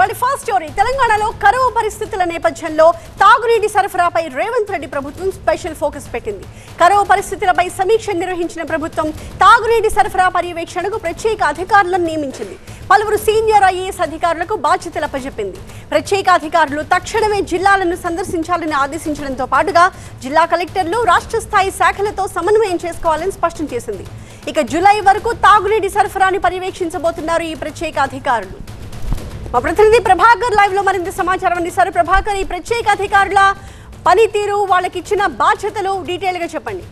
ఇవాళ first story తెలంగాణలో కరువు పరిస్థితుల నేపథ్యంలో తాగునీటి సరఫరాపై రేవంత్ రెడ్డి ప్రభుత్వం స్పెషల్ ఫోకస్ పెట్టింది. కరువు పరిస్థితులపై సమీక్ష నిర్వహించిన ప్రభుత్వం తాగునీటి సరఫరా పర్యవేక్షణకు ప్రత్యేక అధికారులను నియమించింది. పలువురు సీనియర్ ఐఏఎస్ అధికారులకు బాధ్యతలు అప్పచెప్పింది. ప్రత్యేక అధికారులు తక్షణమే జిల్లాలను సందర్శించాలని ఆదేశించడంతో పాటుగా జిల్లా కలెక్టర్లు రాష్ట్ర స్థాయి శాఖలతో సమన్వయం చేసుకోవాలని స్పష్టం చేసింది. ఇక జూలై వరకు తాగునీటి సరఫరాని పర్యవేక్షించబోతున్నారు ఈ ప్రత్యేక అధికారులు. మా ప్రతినిధి ప్రభాకర్ లైవ్ లో మరింత సమాచారం అందిస్తారు. ప్రభాకర్, ఈ ప్రత్యేక అధికారుల పనితీరు, వాళ్ళకి ఇచ్చిన బాధ్యతలు డీటెయిల్ గా చెప్పండి.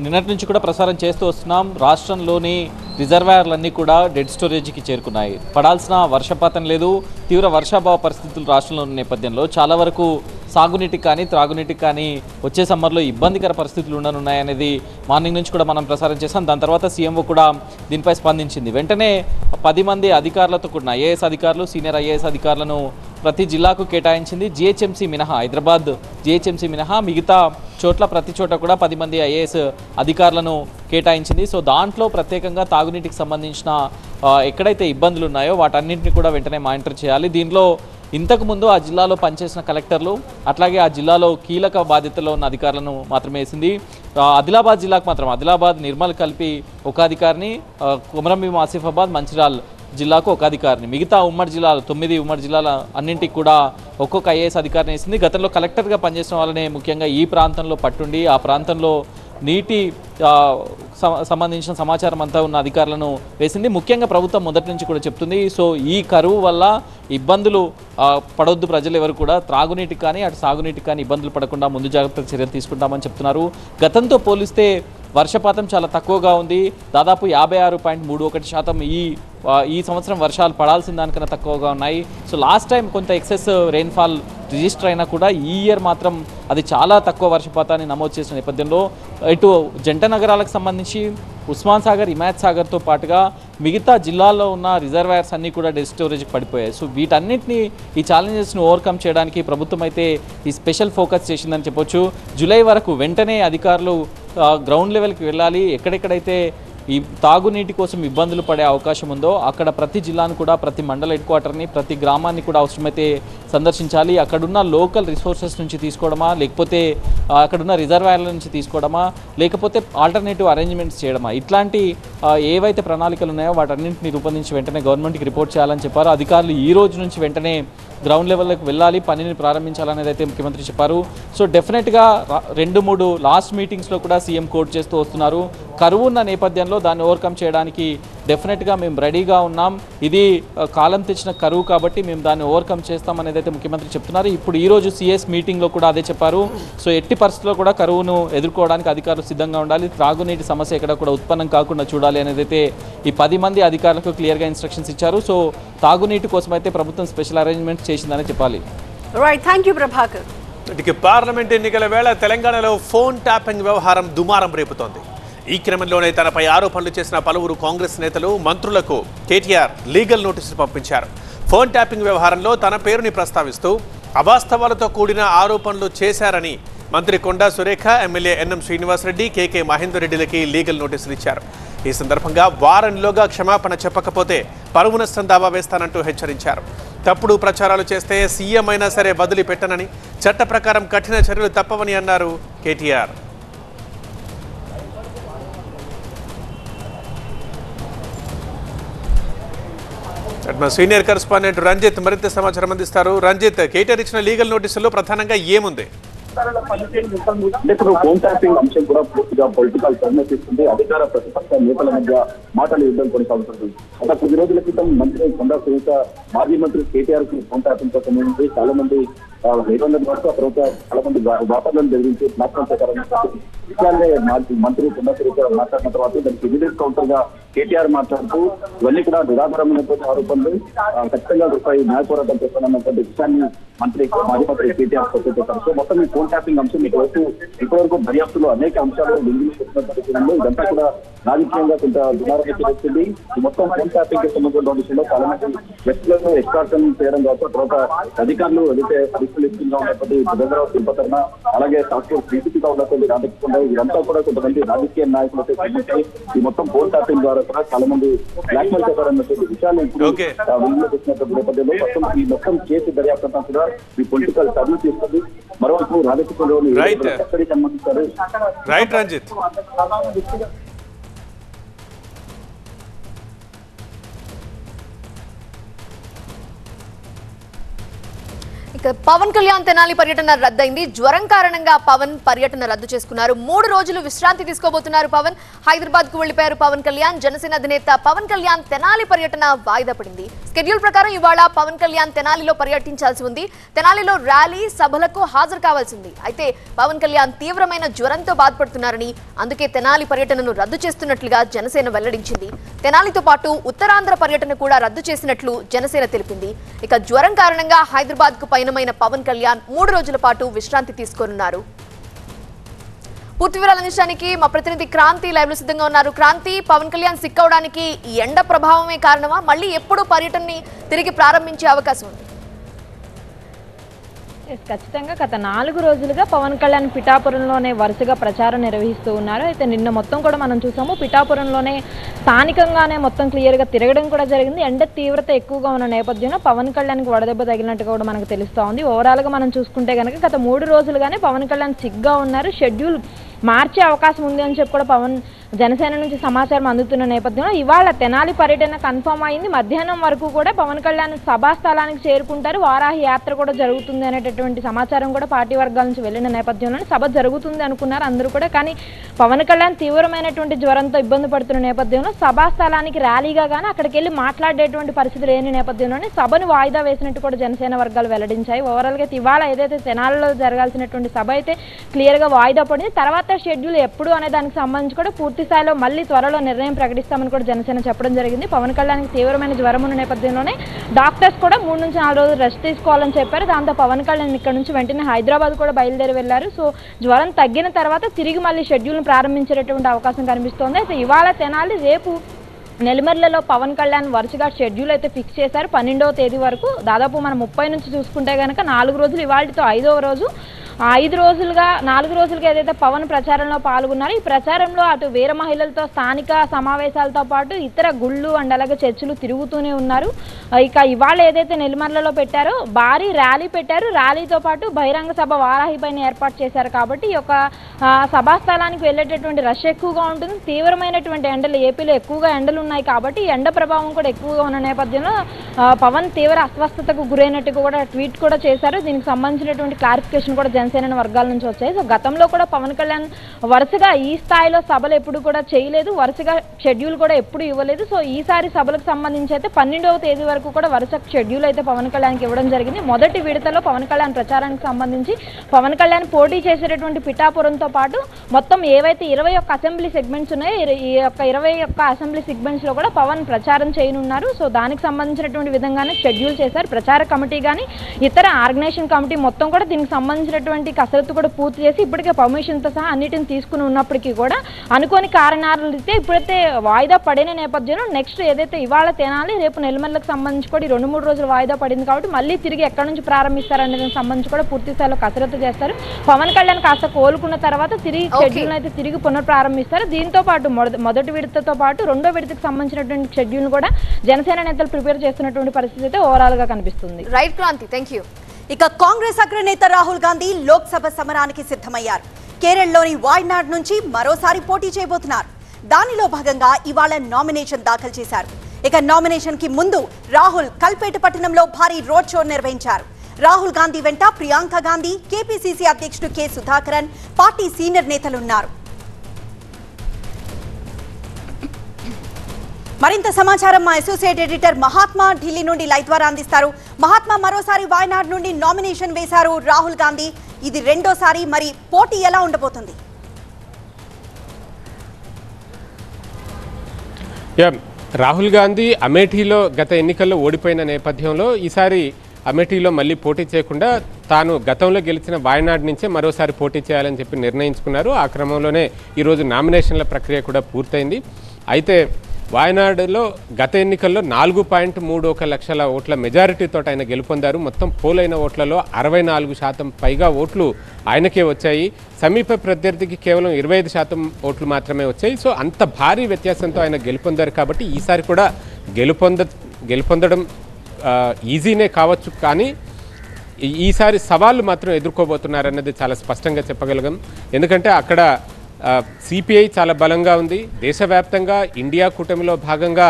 నిన్నటి నుంచి కూడా ప్రసారం చేస్తూ వస్తున్నాం. రాష్ట్రంలోని రిజర్వాయర్లన్నీ కూడా డెడ్ స్టోరేజ్కి చేరుకున్నాయి. పడాల్సిన వర్షపాతం లేదు. తీవ్ర వర్షాభావ పరిస్థితులు రాష్ట్రంలో ఉన్న నేపథ్యంలో చాలా వరకు సాగునీటికి కానీ త్రాగునీటికి కానీ వచ్చే సమ్మర్లో ఇబ్బందికర పరిస్థితులు ఉండనున్నాయనేది మార్నింగ్ నుంచి కూడా మనం ప్రసారం చేసాం. దాని తర్వాత సీఎంఓ కూడా దీనిపై స్పందించింది. వెంటనే 10 మంది అధికారులతో కూడిన ఐఏఎస్ అధికారులు, సీనియర్ ఐఏఎస్ అధికారులను ప్రతి జిల్లాకు కేటాయించింది. జిహెచ్ఎంసీ మినహా, హైదరాబాద్ జిహెచ్ఎంసీ మినహా మిగతా చోట్ల ప్రతి చోట కూడా 10 మంది ఐఏఎస్ అధికారులను కేటాయించింది. సో దాంట్లో ప్రత్యేకంగా తాగునీటికి సంబంధించిన ఎక్కడైతే ఇబ్బందులు ఉన్నాయో వాటన్నింటినీ కూడా వెంటనే మానిటర్ చేయాలి. దీనిలో ఇంతకుముందు ఆ జిల్లాలో పనిచేసిన కలెక్టర్లు, అట్లాగే ఆ జిల్లాలో కీలక బాధ్యతలో ఉన్న అధికారులను మాత్రమే వేసింది. ఆదిలాబాద్ జిల్లాకు మాత్రం ఆదిలాబాద్, నిర్మల్ కలిపి ఒక అధికారిని, కొమరంభీం, ఆసిఫాబాద్, మంచిర్యాల జిల్లాకు ఒక అధికారిని, మిగతా ఉమ్మడి జిల్లాలు 9 ఉమ్మడి జిల్లాల అన్నింటికి కూడా ఒక్కొక్క ఐఏఎస్ అధికారిని వేసింది. గతంలో కలెక్టర్గా పనిచేసిన వాళ్ళనే ముఖ్యంగా ఈ ప్రాంతంలో పట్టుండి ఆ ప్రాంతంలో నీటి సంబంధించిన సమాచారం అంతా ఉన్న అధికారులను వేసింది. ముఖ్యంగా ప్రభుత్వం మొదటి నుంచి కూడా చెప్తుంది, సో ఈ కరువు వల్ల ఇబ్బందులు పడొద్దు ప్రజలు ఎవరు కూడా, త్రాగునీటికి కానీ అటు సాగునీటికి కానీ ఇబ్బందులు పడకుండా ముందు జాగ్రత్త చర్యలు తీసుకుంటామని చెప్తున్నారు. గతంతో పోలిస్తే వర్షపాతం చాలా తక్కువగా ఉంది. దాదాపు 56.31% ఈ సంవత్సరం వర్షాలు పడాల్సిన దానికన్నా తక్కువగా ఉన్నాయి. సో లాస్ట్ టైం కొంత ఎక్సెస్ రెయిన్ఫాల్ రిజిస్టర్ అయినా కూడా ఈ ఇయర్ మాత్రం అది చాలా తక్కువ వర్షపాతాన్ని నమోదు చేసిన నేపథ్యంలో ఇటు జంట నగరాలకు సంబంధించి ఉస్మాన్ సాగర్, హిమాయత్ సాగర్తో పాటుగా మిగతా జిల్లాల్లో ఉన్న రిజర్వాయర్స్ అన్నీ కూడా డెడ్ స్టోరేజ్కి పడిపోయాయి. సో వీటన్నిటిని, ఈ ఛాలెంజెస్ని ఓవర్కమ్ చేయడానికి ప్రభుత్వం అయితే ఈ స్పెషల్ ఫోకస్ చేసిందని చెప్పొచ్చు. జూలై వరకు వెంటనే అధికారులు గ్రౌండ్ లెవెల్కి వెళ్ళాలి. ఎక్కడెక్కడైతే ఈ తాగునీటి కోసం ఇబ్బందులు పడే అవకాశం ఉందో అక్కడ ప్రతి జిల్లాను కూడా, ప్రతి మండల హెడ్ క్వార్టర్ని, ప్రతి గ్రామాన్ని కూడా అవసరమైతే సందర్శించాలి. అక్కడున్న లోకల్ రిసోర్సెస్ నుంచి తీసుకోవడమా, లేకపోతే అక్కడున్న రిజర్వాయర్ల నుంచి తీసుకోవడమా, లేకపోతే ఆల్టర్నేటివ్ అరేంజ్మెంట్స్ చేయడమా, ఇట్లాంటి ఏవైతే ప్రణాళికలు ఉన్నాయో వాటన్నింటినీ రూపొందించి వెంటనే గవర్నమెంట్కి రిపోర్ట్ చేయాలని చెప్పారు. అధికారులు ఈ రోజు నుంచి వెంటనే గ్రౌండ్ లెవెల్లోకి వెళ్ళాలి, పనిని ప్రారంభించాలనేది అయితే ముఖ్యమంత్రి చెప్పారు. సో డెఫినెట్గా 2-3 లాస్ట్ మీటింగ్స్లో కూడా సీఎం కోట్ చేస్తూ వస్తున్నారు. కరువు ఉన్న నేపథ్యంలో దాన్ని ఓవర్కమ్ చేయడానికి డెఫినెట్గా మేము రెడీగా ఉన్నాం. ఇది కాలం తెచ్చిన కరువు కాబట్టి మేము దాన్ని ఓవర్కమ్ చేస్తామనేది అయితే ముఖ్యమంత్రి చెప్తున్నారు. ఇప్పుడు ఈరోజు సిఎస్ మీటింగ్లో కూడా అదే చెప్పారు. సో ఎట్టి పరిస్థితుల్లో కూడా కరువును ఎదుర్కోవడానికి అధికారులు సిద్ధంగా ఉండాలి. త్రాగునీటి సమస్య ఎక్కడ కూడా ఉత్పన్నం కాకుండా చూడాలి అనేది అయితే ఈ 10 మంది అధికారులకు క్లియర్గా ఇన్స్ట్రక్షన్స్ ఇచ్చారు. సో తాగునీటి కోసం అయితే ప్రభుత్వం స్పెషల్ అరేంజ్మెంట్స్ చేసిందని చెప్పాలి. Right, thank you Prabhakar. Parliament ఎన్నికల వేళ తెలంగాణలో ఫోన్ ట్యాపింగ్ వ్యవహారం దుమారం రేపుతోంది. ఈ క్రమంలోనే తనపై ఆరోపణలు చేసిన పలువురు కాంగ్రెస్ నేతలు, మంత్రులకు కేటీఆర్ లీగల్ నోటీసులు పంపించారు. ఫోన్ ట్యాపింగ్ వ్యవహారంలో తన పేరుని ప్రస్తావిస్తూ అవాస్తవాలతో కూడిన ఆరోపణలు చేశారని మంత్రి కొండా సురేఖ, ఎమ్మెల్యే ఎన్ఎం శ్రీనివాసరెడ్డి, కేకే మహేందర్ రెడ్డిలకి లీగల్ నోటీసులు ఇచ్చారు. ఈ సందర్భంగా వారంలోగా క్షమాపణ చెప్పకపోతే పరువు నష్టం దావా వేస్తానంటూ హెచ్చరించారు. తప్పుడు ప్రచారాలు చేస్తే సీఎం అయినా సరే వదిలిపెట్టనని, చట్ట ప్రకారం కఠిన చర్యలు తప్పవని అన్నారు కేటీఆర్. సీనియర్ కరెస్పాండెంట్ రంజిత్ మరింత సమాచారం అందిస్తారు. రంజిత్, కేటీఆర్ ఇచ్చిన లీగల్ నోటీసుల్లో ప్రధానంగా ఏముంది? ఇప్పుడు ఫోన్ ట్యాపింగ్ అంశం కూడా పూర్తిగా పొలిటికల్ టర్న్ తీసుకుంది. అధికార ప్రతిపక్ష నేతల మధ్య మాటల యుద్ధం కొనసాగుతుంది. గత కొద్ది రోజుల క్రితం మంత్రి కొండా సురేఖ, మాజీ మంత్రి కేటీఆర్ కి ఫోన్ ట్యాపింగ్ తో సంబంధించి చాలా మంది నిబంధనల వరకు ఆ తర్వాత చాలా మంది వ్యాపారాలను జరిగించి ప్లాట్ఫామ్ ప్రకారం విషయాలే మంత్రి కొండా సురేఖ మాట్లాడిన తర్వాత దానికి ఎవిడెన్స్ కౌంటర్ గా కేటీఆర్ మాట్లాడుతూ ఇవన్నీ కూడా నిరాధారమైనటువంటి ఆరోపణలు, ఖచ్చితంగా రూపాయి న్యాయ పోరాటం చేస్తానన్నటువంటి విషయాన్ని మాజీ మంత్రి కేటీఆర్ చెప్పారు. సో మొత్తం ఈ ఫోన్ ట్యాపింగ్ అంశం ఇప్పటివరకు దర్యాప్తులో అనేక అంశాలు నిందిస్తున్నటువంటి ఇదంతా కూడా రాజకీయంగా కొంత దుమారం వచ్చింది. ఈ మొత్తం ఫోన్ ట్యాపింగ్ కి సంబంధించిన విషయంలో చాలా మంది వ్యక్తులను ఎక్స్ట్రాక్షన్ చేయడం కావచ్చు, తర్వాత అధికారులు ఏదైతే పరీక్షలు ఉన్నటువంటి భద్రరావు తిరుపతరణ, అలాగే డాక్టర్ డీసీపీగా ఉన్నటువంటి రాధాకృష్ణ, ఇదంతా కూడా కొంతమంది రాజకీయ నాయకులతో ఈ మొత్తం ఫోన్ ట్యాపింగ్ ద్వారా కూడా చాలా మంది బ్లాక్ మెయిల్ చేశారన్నటువంటి విషయాన్ని ఇప్పుడు వెలుగులోకి వచ్చినటువంటి నేపథ్యంలో ఈ మొత్తం కేసు దర్యాప్తంతా కూడా ఈ పొలిటికల్ టర్న్ తీసుకుంది. మరోవైపు రాజకీయంలోని కస్టడీకి అనుమతిస్తారు. ఇక పవన్ కళ్యాణ్ తెనాలి పర్యటన రద్దయింది. జ్వరం కారణంగా పవన్ పర్యటన రద్దు చేసుకున్నారు. 3 రోజులు విశ్రాంతి తీసుకోబోతున్నారు పవన్. హైదరాబాద్ కు వెళ్లిపోయారు పవన్ కళ్యాణ్. జనసేన అధినేత పవన్ కళ్యాణ్ తెనాలి పర్యటన వాయిదా పడింది. స్కెడ్యూల్ ప్రకారం ఇవాళ పవన్ కళ్యాణ్ తెనాలిలో పర్యటించాల్సి ఉంది. తెనాలిలో ర్యాలీ సభలకు హాజరు కావాల్సింది. అయితే పవన్ కళ్యాణ్ తీవ్రమైన జ్వరంతో బాధపడుతున్నారని, అందుకే తెనాలి పర్యటనను రద్దు చేస్తున్నట్లుగా జనసేన వెల్లడించింది. తెనాలితో పాటు ఉత్తరాంధ్ర పర్యటన కూడా రద్దు చేసినట్లు జనసేన తెలిపింది. ఇక జ్వరం కారణంగా హైదరాబాద్ కు పయనమైన పవన్ కళ్యాణ్ 3 రోజుల పాటు విశ్రాంతి తీసుకోనున్నారు. పూర్తి వివరాలు అందించడానికి మా ప్రతినిధి క్రాంతి లైవ్ లో సిద్ధంగా ఉన్నారు. క్రాంతి, పవన్ కళ్యాణ్ సిక్ అవడానికి ఈ ఎండ ప్రభావమే కారణమా? మళ్ళీ ఎప్పుడు పర్యటనని తిరిగి ప్రారంభించే అవకాశం ఉంది? ఖచ్చితంగా గత 4 రోజులుగా పవన్ కళ్యాణ్ పిఠాపురంలోనే వరుసగా ప్రచారం నిర్వహిస్తూ ఉన్నారు. అయితే నిన్న మొత్తం కూడా మనం చూసాము, పిఠాపురంలోనే స్థానికంగానే మొత్తం క్లియర్గా తిరగడం కూడా జరిగింది. ఎండ తీవ్రత ఎక్కువగా ఉన్న నేపథ్యంలో పవన్ కళ్యాణ్కి వడదెబ్బ తగిలినట్టుగా కూడా మనకు తెలుస్తూ ఉంది. ఓవరాల్గా మనం చూసుకుంటే కనుక గత 3 రోజులుగానే పవన్ కళ్యాణ్ సిగ్గా ఉన్నారు. షెడ్యూల్ మార్చే అవకాశం ఉంది అని చెప్పి కూడా పవన్ జనసేన నుంచి సమాచారం అందుతున్న నేపథ్యంలో ఇవాళ తెనాలి పర్యటన కన్ఫర్మ్ అయింది. మధ్యాహ్నం వరకు కూడా పవన్ కళ్యాణ్ సభా స్థలానికి చేరుకుంటారు. వారాహి యాత్ర కూడా జరుగుతుంది అనేటటువంటి సమాచారం కూడా పార్టీ వర్గాల నుంచి వెళ్ళిన నేపథ్యంలో సభ జరుగుతుంది అనుకున్నారు అందరూ కూడా. కానీ పవన్ కళ్యాణ్ తీవ్రమైనటువంటి జ్వరంతో ఇబ్బంది పడుతున్న నేపథ్యంలో సభా స్థలానికి ర్యాలీగా కానీ అక్కడికి వెళ్ళి మాట్లాడేటువంటి పరిస్థితి లేని నేపథ్యంలోనే సభను వాయిదా వేసినట్టు కూడా జనసేన వర్గాలు వెల్లడించాయి. ఓవరాల్గా ఇవాళ ఏదైతే తెనాలిలో జరగాల్సినటువంటి సభ అయితే క్లియర్గా వాయిదా పడింది. తర్వాత షెడ్యూల్ ఎప్పుడు అనే దానికి సంబంధించి కూడా పూర్తి స్థాయిలో మళ్ళీ త్వరలో నిర్ణయం ప్రకటిస్తామని కూడా జనసేన చెప్పడం జరిగింది. పవన్ కళ్యాణ్కి తీవ్రమైన జ్వరం ఉన్న నేపథ్యంలోనే డాక్టర్స్ కూడా 3 నుంచి 4 రోజులు రెస్ట్ తీసుకోవాలని చెప్పారు. దాంతో పవన్ కళ్యాణ్ ఇక్కడ నుంచి వెంటనే హైదరాబాద్ కూడా బయలుదేరి వెళ్లారు. సో జ్వరం తగ్గిన తర్వాత తిరిగి మళ్ళీ షెడ్యూల్ను ప్రారంభించేటటువంటి అవకాశం కనిపిస్తోంది. అయితే ఇవాళ తెనాలి, రేపు నెల్లిమర్లలో పవన్ కళ్యాణ్ వరుసగా షెడ్యూల్ అయితే ఫిక్స్ చేశారు 12వ తేదీ వరకు. దాదాపు మనం 30 నుంచి చూసుకుంటే కనుక 4 రోజులు, ఇవాళతో 5వ రోజు. 4 రోజులుగా ఏదైతే పవన్ ప్రచారంలో పాల్గొన్నారో ఈ ప్రచారంలో అటు వీర మహిళలతో స్థానిక సమావేశాలతో పాటు ఇతర గుళ్ళు అండ్ అలాగే చర్చిలు తిరుగుతూనే ఉన్నారు. ఇక ఇవాళ ఏదైతే నెల్లిమర్లలో పెట్టారో భారీ ర్యాలీ పెట్టారు. ర్యాలీతో పాటు బహిరంగ సభ వారాహి పైన ఏర్పాటు చేశారు. కాబట్టి ఈ యొక్క సభాస్థలానికి వెళ్ళేటటువంటి రష్ ఎక్కువగా ఉంటుంది. తీవ్రమైనటువంటి ఎండలు, ఏపీలో ఎక్కువగా ఎండలు ఉన్నాయి కాబట్టి ఎండ ప్రభావం కూడా ఎక్కువగా ఉన్న నేపథ్యంలో పవన్ తీవ్ర అస్వస్థతకు గురైనట్టుగా కూడా ట్వీట్ కూడా చేశారు. దీనికి సంబంధించినటువంటి క్లారిఫికేషన్ కూడా జనసేన వర్గాల నుంచి వచ్చాయి. సో గతంలో కూడా పవన్ కళ్యాణ్ వరుసగా ఈ స్థాయిలో సభలు ఎప్పుడు కూడా చేయలేదు, వరుసగా షెడ్యూల్ కూడా ఎప్పుడు ఇవ్వలేదు. సో ఈసారి సభలకు సంబంధించి అయితే 12వ తేదీ వరకు కూడా వరుస షెడ్యూల్ అయితే పవన్ కళ్యాణ్కి ఇవ్వడం జరిగింది. మొదటి విడతలో పవన్ కళ్యాణ్ ప్రచారానికి సంబంధించి పవన్ కళ్యాణ్ పోటీ చేసేటటువంటి పిఠాపురంతో పాటు మొత్తం ఏవైతే 21 అసెంబ్లీ సెగ్మెంట్స్ ఉన్నాయో ఈ యొక్క 21 అసెంబ్లీ సెగ్మెంట్స్ లో కూడా పవన్ ప్రచారం చేయనున్నారు. సో దానికి సంబంధించినటువంటి విధంగానే షెడ్యూల్ చేశారు. ప్రచార కమిటీ కానీ ఇతర ఆర్గనైజేషన్ కమిటీ మొత్తం కూడా దీనికి సంబంధించినటువంటి కసరత్తు కూడా పూర్తి చేసి ఇప్పటికే పర్మిషన్తో సహా అన్నిటిని తీసుకుని ఉన్నప్పటికీ కూడా అనుకోని కారణాలు అయితే ఇప్పుడైతే వాయిదా పడిన నేపథ్యంలో నెక్స్ట్ ఏదైతే ఇవాళ తెనాలి, రేపు నెల్లిమర్లకు సంబంధించి కూడా 2-3 రోజులు వాయిదా పడింది కాబట్టి మళ్ళీ తిరిగి ఎక్కడి నుంచి ప్రారంభిస్తారనే దానికి సంబంధించి కూడా పూర్తి స్థాయిలో కసరత్తు చేస్తారు. పవన్ కళ్యాణ్ కాస్త కోలుకున్న తర్వాత తిరిగి షెడ్యూల్ అయితే తిరిగి పునఃప్రారంభిస్తారు. దీంతో పాటు మొదటి విడతతో పాటు 2వ విడతకు సంబంధించినటువంటి షెడ్యూల్ కూడా జనసేన నేతలు ప్రిపేర్ చేస్తున్నటువంటి పరిస్థితి అయితే ఓవరాల్ గా కనిపిస్తుంది. Right Kranthi, thank you. ఇక కాంగ్రెస్ అగ్రనేత రాహుల్ గాంధీ లోక్సభ సమరానికి సిద్ధమయ్యారు. కేరళలోని వాయనాడ్ నుంచి మరోసారి పోటీ చేయబోతున్నారు. దానిలో భాగంగా ఇవాళ నామినేషన్ దాఖలు చేశారు. ఇక నామినేషన్ కి ముందు రాహుల్ కల్పేట పట్టణంలో భారీ రోడ్ షో నిర్వహించారు. రాహుల్ గాంధీ వెంట ప్రియాంక గాంధీ, కేపీసీసీ అధ్యక్షుడు కె సుధాకరన్, పార్టీ సీనియర్ నేతలున్నారు. మరింత సమాచారం మా అసోసియేట్ ఎడిటర్ మహాత్మా ఢిల్లీ నుండి లైవ్ ద్వారా అందిస్తారు. మహాత్మా, మరోసారి వాయనాడ్ నుండి నామినేషన్ వేశారు రాహుల్ గాంధీ. ఇది రెండోసారి, మరి పోటీ ఎలా ఉండబోతుంది? రాహుల్ గాంధీ అమేఠీలో గత ఎన్నికల్లో ఓడిపోయిన నేపథ్యంలో ఈసారి అమేఠీలో మళ్ళీ పోటీ చేయకుండా తాను గతంలో గెలిచిన వాయనాడ్ నుంచే మరోసారి పోటీ చేయాలని చెప్పి నిర్ణయించుకున్నారు. ఆ క్రమంలోనే ఈరోజు నామినేషన్ల ప్రక్రియ కూడా పూర్తయింది. అయితే వాయనాడులో గత ఎన్నికల్లో 4.31 లక్షల ఓట్ల మెజారిటీతో ఆయన గెలుపొందారు. మొత్తం పోలైన ఓట్లలో 64% పైగా ఓట్లు ఆయనకే వచ్చాయి. సమీప ప్రత్యర్థికి కేవలం 25% ఓట్లు మాత్రమే వచ్చాయి. సో అంత భారీ వ్యత్యాసంతో ఆయన గెలుపొందారు కాబట్టి ఈసారి కూడా గెలుపొందడం ఈజీనే కావచ్చు, కానీ ఈసారి సవాళ్ళు మాత్రం ఎదుర్కోబోతున్నారన్నది చాలా స్పష్టంగా చెప్పగలం. ఎందుకంటే అక్కడ సిపిఐ చాలా బలంగా ఉంది. దేశవ్యాప్తంగా ఇండియా కూటమిలో భాగంగా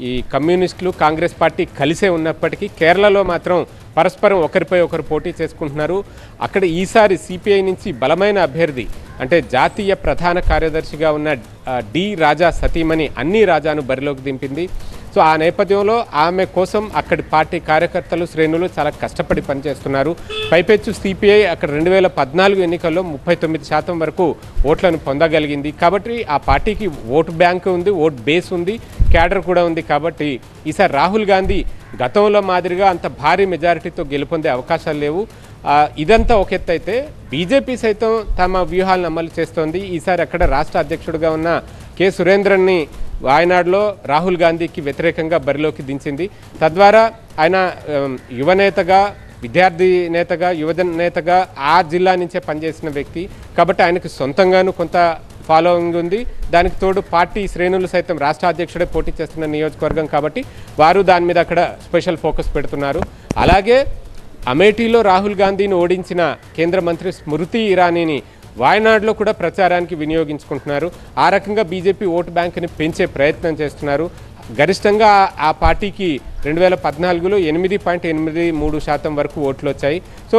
ఈ కమ్యూనిస్టులు కాంగ్రెస్ పార్టీ కలిసే ఉన్నప్పటికీ కేరళలో మాత్రం పరస్పరం ఒకరిపై ఒకరు పోటీ చేసుకుంటున్నారు. అక్కడ ఈసారి సిపిఐ నుంచి బలమైన అభ్యర్థి అంటే జాతీయ ప్రధాన కార్యదర్శిగా ఉన్న డి రాజా సతీమణి అన్ని రాజాను బరిలోకి దింపింది. సో ఆ నేపథ్యంలో ఆమె కోసం అక్కడి పార్టీ కార్యకర్తలు శ్రేణులు చాలా కష్టపడి పనిచేస్తున్నారు. పైపెచ్చు సిపిఐ అక్కడ 2014 ఎన్నికల్లో 39% వరకు ఓట్లను పొందగలిగింది. కాబట్టి ఆ పార్టీకి ఓటు బ్యాంక్ ఉంది, ఓట్ బేస్ ఉంది, క్యాడర్ కూడా ఉంది. కాబట్టి ఈసారి రాహుల్ గాంధీ గతంలో మాదిరిగా అంత భారీ మెజారిటీతో గెలుపొందే అవకాశాలు లేవు. ఇదంతా ఒక ఎత్తు అయితే బీజేపీ సైతం తమ వ్యూహాలను అమలు చేస్తోంది. ఈసారి అక్కడ రాష్ట్ర అధ్యక్షుడిగా ఉన్న కె సురేంద్రన్ని వాయనాడులో రాహుల్ గాంధీకి వ్యతిరేకంగా బరిలోకి దించింది. తద్వారా ఆయన యువనేతగా, విద్యార్థి నేతగా, యువజన నేతగా ఆ జిల్లా నుంచే పనిచేసిన వ్యక్తి కాబట్టి ఆయనకు సొంతంగాను కొంత ఫాలోయింగ్ ఉంది. దానికి తోడు పార్టీ శ్రేణులు సైతం రాష్ట్ర అధ్యక్షుడే పోటీ చేస్తున్న నియోజకవర్గం కాబట్టి వారు దాని మీద అక్కడ స్పెషల్ ఫోకస్ పెడుతున్నారు. అలాగే అమేఠీలో రాహుల్ గాంధీని ఓడించిన కేంద్ర మంత్రి స్మృతి ఇరానీని వాయనాడులో కూడా ప్రచారానికి వినియోగించుకుంటున్నారు. ఆ రకంగా బీజేపీ ఓటు బ్యాంకుని పెంచే ప్రయత్నం చేస్తున్నారు. గరిష్టంగా ఆ పార్టీకి 2014లో 8.83% వరకు ఓట్లు వచ్చాయి. సో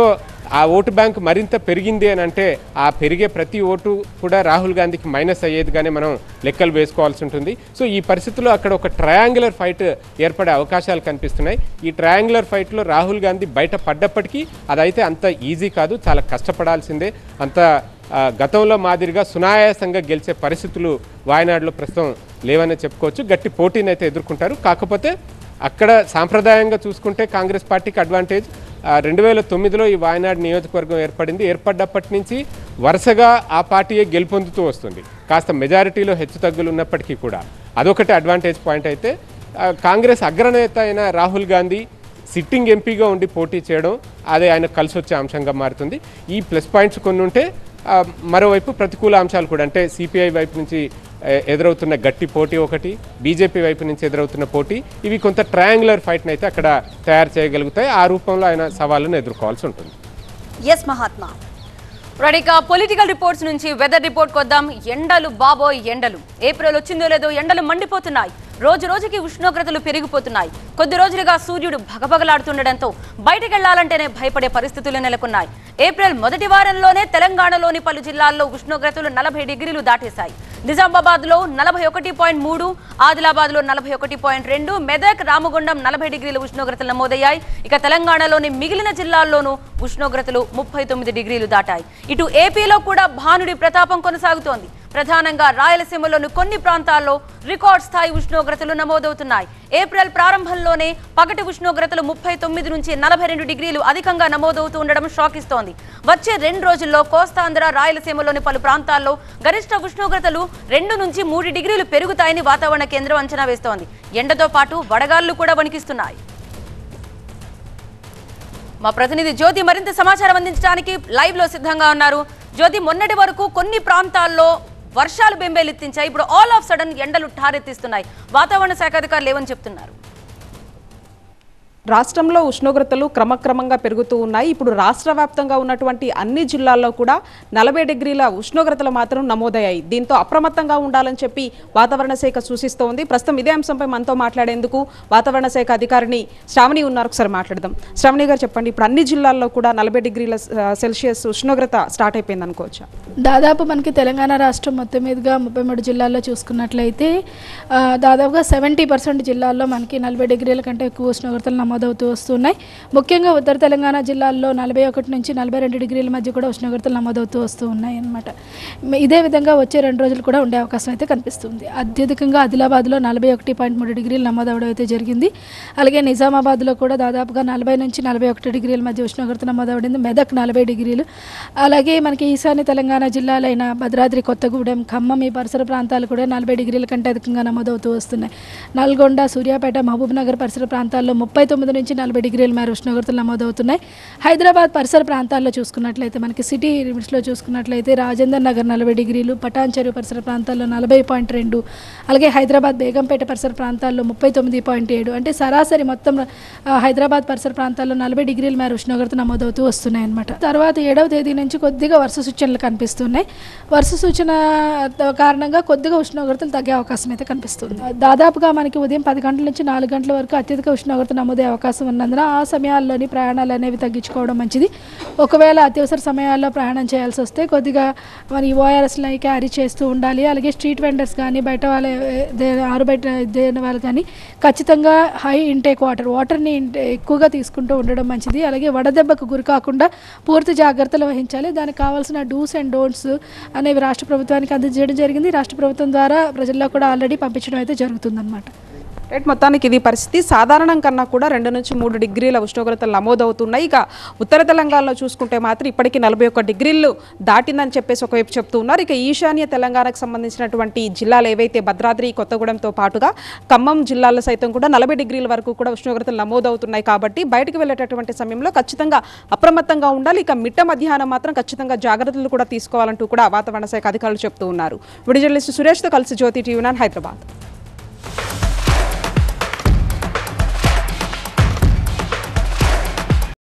ఆ ఓటు బ్యాంక్ మరింత పెరిగింది అని అంటే ఆ పెరిగే ప్రతి ఓటు కూడా రాహుల్ గాంధీకి మైనస్ అయ్యేదిగానే మనం లెక్కలు వేసుకోవాల్సి ఉంటుంది. సో ఈ పరిస్థితుల్లో అక్కడ ఒక ట్రయాంగులర్ ఫైట్ ఏర్పడే అవకాశాలు కనిపిస్తున్నాయి. ఈ ట్రయాంగులర్ ఫైట్లో రాహుల్ గాంధీ బయట పడ్డప్పటికీ అదైతే అంత ఈజీ కాదు, చాలా కష్టపడాల్సిందే. అంత గతంలో మాదిరిగా సునాయాసంగా గెలిచే పరిస్థితులు వాయనాడులో ప్రస్తుతం లేవనే చెప్పుకోవచ్చు. గట్టి పోటీని అయితే ఎదుర్కొంటారు. కాకపోతే అక్కడ సాంప్రదాయంగా చూసుకుంటే కాంగ్రెస్ పార్టీకి అడ్వాంటేజ్. 2009లో ఈ వాయనాడు నియోజకవర్గం ఏర్పడ్డప్పటి నుంచి వరుసగా ఆ పార్టీయే గెలుపొందుతూ వస్తుంది. కాస్త మెజారిటీలో హెచ్చుతగ్గులు ఉన్నప్పటికీ కూడా అదొకటి అడ్వాంటేజ్ పాయింట్ అయితే, కాంగ్రెస్ అగ్రనేత అయిన రాహుల్ గాంధీ సిట్టింగ్ ఎంపీగా ఉండి పోటీ చేయడం అదే ఆయన కలిసి వచ్చే అంశంగా మారుతుంది. ఈ ప్లస్ పాయింట్స్ కొన్ని ఉంటే మరోవైపు ప్రతికూల అంశాలు కూడా, అంటే సిపిఐ వైపు నుంచి ఎదురవుతున్న గట్టి పోటీ ఒకటి, బీజేపీ వైపు నుంచి ఎదురవుతున్న పోటీ, ఇవి కొంత ట్రయాంగులర్ ఫైట్ని అయితే అక్కడ తయారు చేయగలుగుతాయి. ఆ రూపంలో ఆయన సవాళ్ళను ఎదుర్కోవాల్సి ఉంటుంది. ఎస్ మహాత్మా. ఇక పొలిటికల్ రిపోర్ట్స్ నుంచి వెదర్ రిపోర్ట్కి వద్దాం. ఎండలు బాబోయ్ ఎండలు. ఏప్రిల్ వచ్చిందో లేదో ఎండలు మండిపోతున్నాయి. రోజు రోజుకి ఉష్ణోగ్రతలు పెరిగిపోతున్నాయి. కొద్ది రోజులుగా సూర్యుడు భగభగలాడుతుండటంతో బయటకు వెళ్లాలంటేనే భయపడే పరిస్థితులు నెలకొన్నాయి. ఏప్రిల్ మొదటి వారంలోనే తెలంగాణలోని పలు జిల్లాల్లో ఉష్ణోగ్రతలు 40 డిగ్రీలు దాటేశాయి. నిజామాబాద్లో 41.3, ఆదిలాబాద్లో 41.2, మెదక్, రామగుండం 40 డిగ్రీల ఉష్ణోగ్రతలు నమోదయ్యాయి. ఇక తెలంగాణలోని మిగిలిన జిల్లాల్లోనూ ఉష్ణోగ్రతలు 39 డిగ్రీలు దాటాయి. ఇటు ఏపీలో కూడా భానుడి ప్రతాపం కొనసాగుతోంది. ప్రధానంగా రాయలసీమలోని కొన్ని ప్రాంతాల్లో రికార్డ్ స్థాయి ఉష్ణోగ్రతలు నమోదవుతున్నాయి. ఏప్రిల్ ప్రారంభంలోనే పగటి ఉష్ణోగ్రతలు 39 నుంచి 42 డిగ్రీలు అధికంగా నమోదవుతూ ఉండడం షాక్ ఇస్తోంది. వచ్చే 2 రోజుల్లో కోస్తాంధ్ర, రాయలసీమలోని పలు ప్రాంతాల్లో గరిష్ట ఉష్ణోగ్రతలు 2 నుంచి 3 డిగ్రీలు పెరుగుతాయని వాతావరణ కేంద్రం అంచనా వేస్తోంది. ఎండతో పాటు వడగాళ్లు కూడా వణికిస్తున్నాయి. మా ప్రతినిధి జ్యోతి మరింత సమాచారం అందించడానికి లైవ్ లో సిద్ధంగా ఉన్నారు. జ్యోతి, మొన్నటి వరకు కొన్ని ప్రాంతాల్లో వర్షాలు బెంబేలెత్తించాయి. ఇప్పుడు ఆల్ ఆఫ్ సడన్ ఎండలు ఠారెత్తిస్తున్నాయి. వాతావరణ శాఖ అధికారులు ఏమని చెప్తున్నారు? రాష్ట్రంలో ఉష్ణోగ్రతలు క్రమక్రమంగా పెరుగుతూ ఉన్నాయి. ఇప్పుడు రాష్ట్ర వ్యాప్తంగా ఉన్నటువంటి అన్ని జిల్లాల్లో కూడా 40 డిగ్రీల ఉష్ణోగ్రతలు మాత్రం నమోదయ్యాయి. దీంతో అప్రమత్తంగా ఉండాలని చెప్పి వాతావరణ శాఖ సూచిస్తోంది. ప్రస్తుతం ఇదే అంశంపై మనతో మాట్లాడేందుకు వాతావరణ శాఖ అధికారిని శ్రావణి ఉన్నారు. ఒకసారి మాట్లాడదాం. శ్రావణి గారు చెప్పండి, ఇప్పుడు అన్ని జిల్లాల్లో కూడా 40 డిగ్రీల సెల్సియస్ ఉష్ణోగ్రత స్టార్ట్ అయిపోయింది అనుకోవచ్చా? దాదాపు మనకి తెలంగాణ రాష్ట్రం మొత్తం మీదుగా 33 జిల్లాల్లో చూసుకున్నట్లయితే దాదాపుగా 70% జిల్లాల్లో మనకి 40 డిగ్రీల కంటే ఎక్కువ ఉష్ణోగ్రతలు నమోదవుతూ వస్తున్నాయి. ముఖ్యంగా ఉత్తర తెలంగాణ జిల్లాల్లో 41 నుంచి 42 డిగ్రీల మధ్య కూడా ఉష్ణోగ్రతలు నమోదవుతూ వస్తూ ఉన్నాయి అన్నమాట. ఇదే విధంగా వచ్చే 2 రోజులు కూడా ఉండే అవకాశం అయితే కనిపిస్తుంది. అత్యధికంగా ఆదిలాబాద్లో 41.3 డిగ్రీలు నమోదవడం అయితే జరిగింది. అలాగే నిజామాబాద్లో కూడా దాదాపుగా 40 నుంచి 41 డిగ్రీల మధ్య ఉష్ణోగ్రత నమోదవడింది. మెదక్ 40 డిగ్రీలు. అలాగే మనకి ఈశాన్య తెలంగాణ జిల్లాలైన భద్రాద్రి, కొత్తగూడెం, ఖమ్మం ఈ పరిసర ప్రాంతాలు కూడా 40 డిగ్రీల కంటే అధికంగా నమోదవుతూ వస్తున్నాయి. నల్గొండ, సూర్యాపేట, మహబూబ్ నగర్ పరిసర ప్రాంతాల్లో 39 నుంచి 40 డిగ్రీల మేర ఉష్ణోగ్రతలు నమోదవుతున్నాయి. హైదరాబాద్ పరిసర ప్రాంతాల్లో చూసుకున్నట్లయితే మనకి సిటీ లిమిట్స్లో చూసుకున్నట్లయితే రాజేందర్ నగర్ 40 డిగ్రీలు, పటాన్ చెరువు పరిసర ప్రాంతాల్లో 40.2, అలాగే హైదరాబాద్ బేగంపేట పరిసర ప్రాంతాల్లో 39.7, అంటే సరాసరి మొత్తం హైదరాబాద్ పరిసర ప్రాంతాల్లో 40 డిగ్రీల మేర ఉష్ణోగ్రత నమోదవుతూ వస్తున్నాయి అన్నమాట. తర్వాత 7వ తేదీ నుంచి కొద్దిగా వర్ష సూచనలు కనిపిస్తున్నాయి. వర్ష సూచన కారణంగా కొద్దిగా ఉష్ణోగ్రతలు తగ్గే అవకాశం అయితే కనిపిస్తుంది. దాదాపుగా మనకి ఉదయం 10 గంటల నుంచి 4 గంటల వరకు అత్యధిక ఉష్ణోగ్రత నమోదే అవకాశం ఉన్నందున ఆ సమయాల్లోని ప్రయాణాలు అనేవి తగ్గించుకోవడం మంచిది. ఒకవేళ అత్యవసర సమయాల్లో ప్రయాణం చేయాల్సి వస్తే కొద్దిగా మరి ఓఆర్ఎస్లు క్యారీ చేస్తూ ఉండాలి. అలాగే స్ట్రీట్ వెండర్స్ కానీ బయట ఆరుబయట వాళ్ళు కానీ ఖచ్చితంగా హై ఇంటేక్ వాటర్ని ఎక్కువగా తీసుకుంటూ ఉండడం మంచిది. అలాగే వడదెబ్బకు గురి కాకుండా పూర్తి జాగ్రత్తలు వహించాలి. దానికి కావాల్సిన డూస్ అండ్ డోంట్స్ అనేవి రాష్ట్ర ప్రభుత్వానికి అందజేయడం జరిగింది. రాష్ట్ర ప్రభుత్వం ద్వారా ప్రజల్లో కూడా ఆల్రెడీ పంపించడం అయితే జరుగుతుందన్నమాట. రైట్, మొత్తానికి ఇది పరిస్థితి. సాధారణం కన్నా కూడా 2 నుంచి 3 డిగ్రీల ఉష్ణోగ్రతలు నమోదవుతున్నాయి. ఇక ఉత్తర తెలంగాణలో చూసుకుంటే మాత్రం ఇప్పటికీ 41 డిగ్రీలు దాటిందని చెప్పేసి ఒకవైపు చెప్తూ ఉన్నారు. ఇక ఈశాన్య తెలంగాణకు సంబంధించినటువంటి జిల్లాలు ఏవైతే భద్రాద్రి, కొత్తగూడెంతో పాటుగా ఖమ్మం జిల్లాలో సైతం కూడా 40 డిగ్రీల వరకు కూడా ఉష్ణోగ్రతలు నమోదవుతున్నాయి. కాబట్టి బయటకు వెళ్ళేటటువంటి సమయంలో ఖచ్చితంగా అప్రమత్తంగా ఉండాలి. ఇక మిట్ట మధ్యాహ్నం మాత్రం ఖచ్చితంగా జాగ్రత్తలు కూడా తీసుకోవాలంటూ కూడా వాతావరణ శాఖ అధికారులు చెప్తూ ఉన్నారు. వీడియో జర్నలిస్ట్ సురేష్తో కలిసి జ్యోతి టీవీ9 హైదరాబాద్.